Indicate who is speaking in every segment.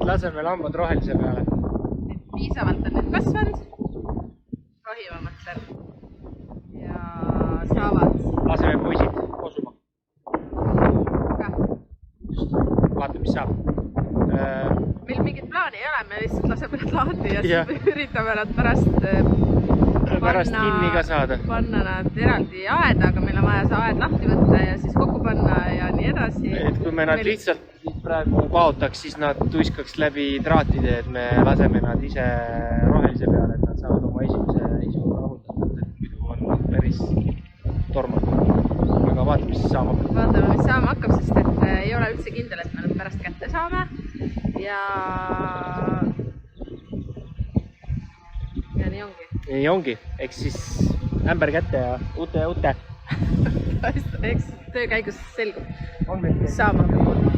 Speaker 1: laseme lambad rohelise peale.
Speaker 2: Piisavalt on need kasvanud. Rohiva mõtlen. Ja saavad.
Speaker 1: Laseme poisid kosuma. Just, vaata mis saab.
Speaker 2: Meil mingit plaani ei ole, me lihtsalt laseme nad lahti ja siis üritame nad pärast
Speaker 1: kinni ka saada.
Speaker 2: Panna nad eraldi aeda, aga meil on vaja see aed lahti võtta ja siis kokku panna ja nii edasi.
Speaker 1: Et kui me nad lihtsalt praegu kaotaks, siis nad tuiskaks läbi traatide, et me laseme nad ise rohelise peale, et nad saavad oma esimese isu rahutatud, et muidu on päris tormad. Aga vaatame, mis saama hakkab.
Speaker 2: Vaatame, mis saama hakkab, sest et ei ole üldse kindel, et me nad pärast kätte saame. Ja nii ongi.
Speaker 1: Nii ongi, eks siis ämber kätte ja ute.
Speaker 2: Eks töö käigus selgub,
Speaker 1: mis
Speaker 2: saama hakkab.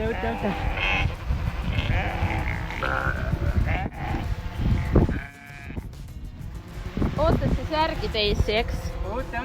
Speaker 2: Ute. Ootad siis järgi teisi, eks?
Speaker 1: Ute.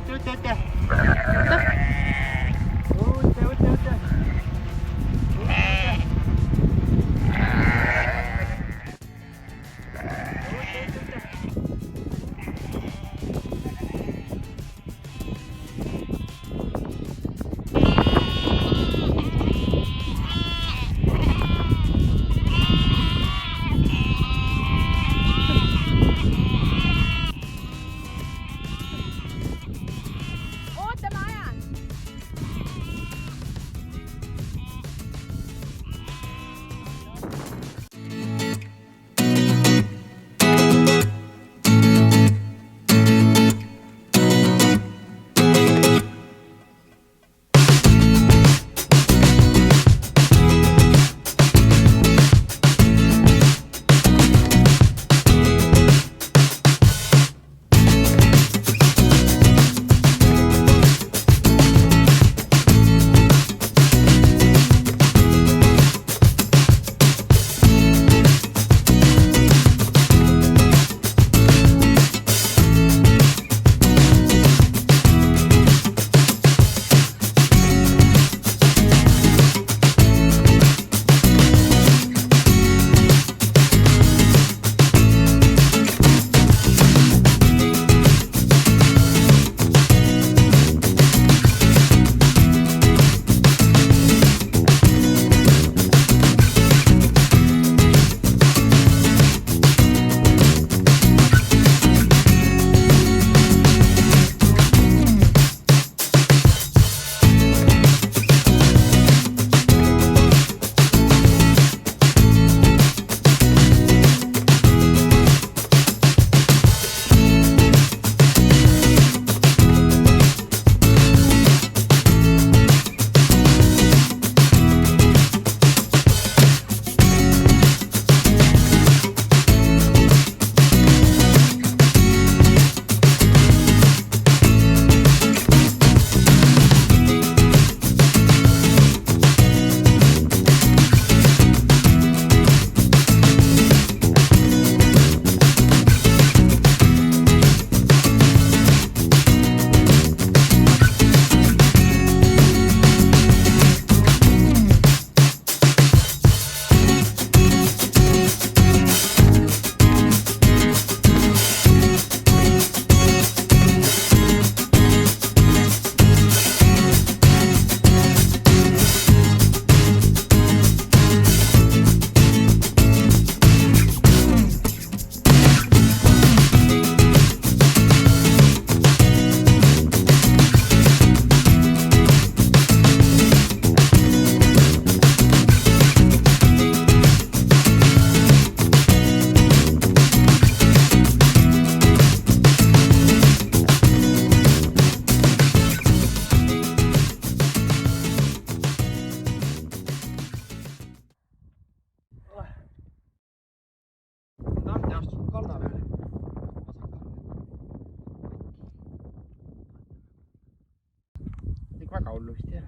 Speaker 1: hullu vist jah.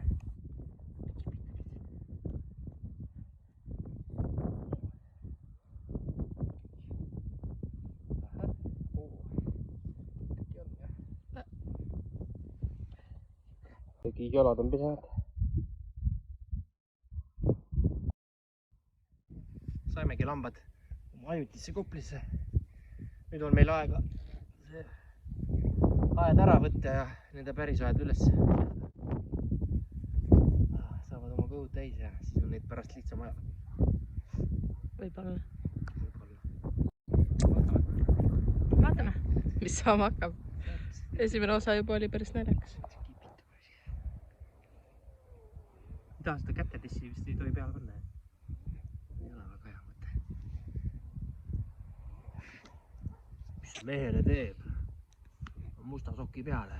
Speaker 1: Tegi jalad on pisad. Saimegi lambad oma ajutisse kuplisse. Nüüd on meil aega see aed ära võtta ja nende päris aed üles saavad oma kõhud täis ja siis on neid pärast lihtsam ajada.
Speaker 2: Võib-olla.
Speaker 1: Vaatame,
Speaker 2: mis saama hakkab. Esimene osa juba oli päris naljakas.
Speaker 1: Mida seda kätedessi vist ei tohi peale panna. Ei ole väga hea mõte. Mis see mehele teeb? Musta soki peale.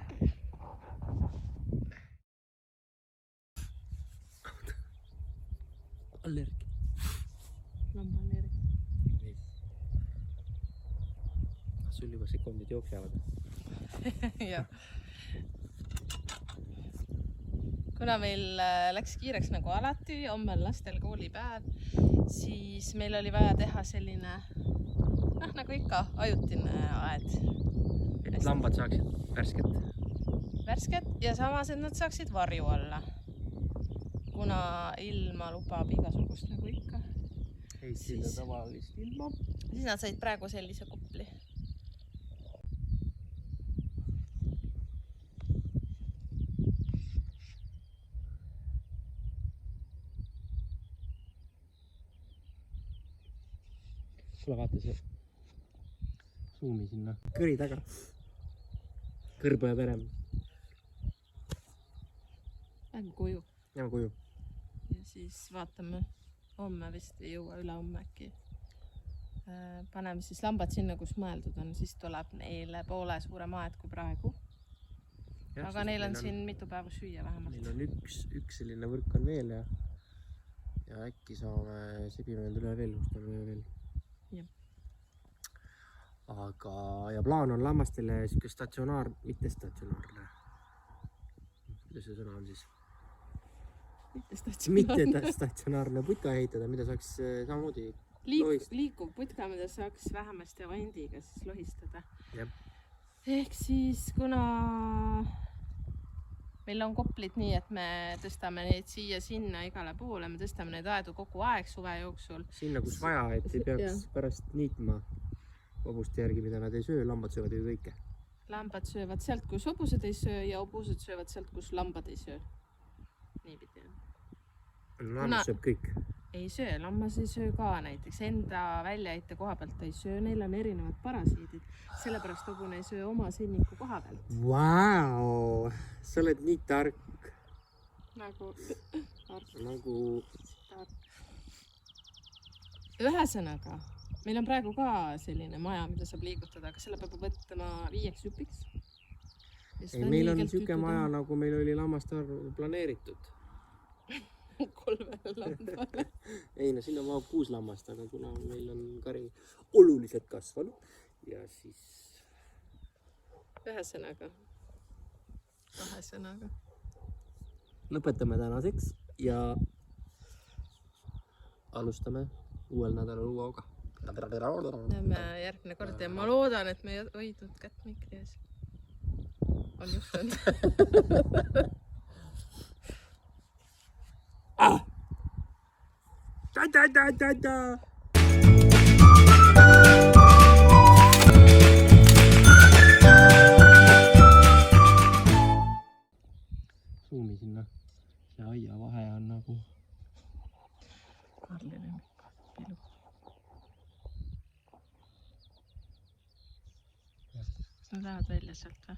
Speaker 1: Allergi.
Speaker 2: Lamba allergi.
Speaker 1: Sul juba sekundid jooksevad.
Speaker 2: Jah. Kuna meil läks kiireks nagu alati, homme on lastel koolipäev, siis meil oli vaja teha selline, nagu ikka, ajutine aed.
Speaker 1: Et lambad saaksid
Speaker 2: värsket ja samas, et nad saaksid varju alla. Kuna ilma lubab igasugust nagu ikka.
Speaker 1: Eestile tavalist ilma.
Speaker 2: Siis nad said praegu sellise kupli.
Speaker 1: Tule vaata see suumi sinna kõri taga. Kõrba ja verem.
Speaker 2: Lähme koju.
Speaker 1: Lähme koju.
Speaker 2: Ja siis vaatame. Homme vist ei jõua üle homme äkki. Paneme siis lambad sinna, kus mõeldud on. Siis tuleb neile poole suurem aed kui praegu. Ja, aga neil on siin mitu päeva süüa vähemalt.
Speaker 1: Meil on üks selline võrk on veel ja äkki saame sebime need üle veel.
Speaker 2: Jah.
Speaker 1: Aga ja plaan on lammastele siuke mitte statsionaarne. Kuidas see sõna on siis? Mitte statsionaarne putka ehitada, mida saaks samamoodi
Speaker 2: liikuv putka, mida saaks vähemasti vandiga siis lohistada.
Speaker 1: Jep.
Speaker 2: Ehk siis, kuna meil on koplid nii, et me tõstame neid siia-sinna igale poole, me tõstame neid aedu kogu aeg suve jooksul.
Speaker 1: Sinna, kus vaja, et ei peaks pärast niitma hobuste järgi, mida nad ei söö, lambad söövad ju kõike.
Speaker 2: Lambad söövad sealt, kus hobused ei söö ja hobused söövad sealt, kus lambad ei söö. Niipidi on.
Speaker 1: Lammas sööb kõik.
Speaker 2: Ei söö, lammas ei söö ka näiteks. Enda väljaheite koha pealt ei söö, neil on erinevad parasiidid. Sellepärast hobune ei söö oma sõnniku koha pealt.
Speaker 1: Vau! Sa oled nii tark.
Speaker 2: Nagu... Ühesõnaga, meil on praegu ka selline maja, mida saab liigutada, aga selle peab võtma 5 jupiks.
Speaker 1: Ei, meil on siuke maja, nagu meil oli lammast arv planeeritud.
Speaker 2: 3 lambale.
Speaker 1: Ei, no sinna mahub 6 lammast, aga kuna meil on kari oluliselt kasvanud ja siis...
Speaker 2: Ühesõnaga.
Speaker 1: Lõpetame tänaseks ja alustame uuel nädalal uue hooga.
Speaker 2: Näeme järgmine kord ja ma loodan, et me ei hoidnud kätt mikri ees. On juhtunud.
Speaker 1: Ta-ta-ta-ta-ta! Suumi sinna. See aia vahe on nagu...
Speaker 2: Karlile pilu. Kas nad lähevad välja sealt või?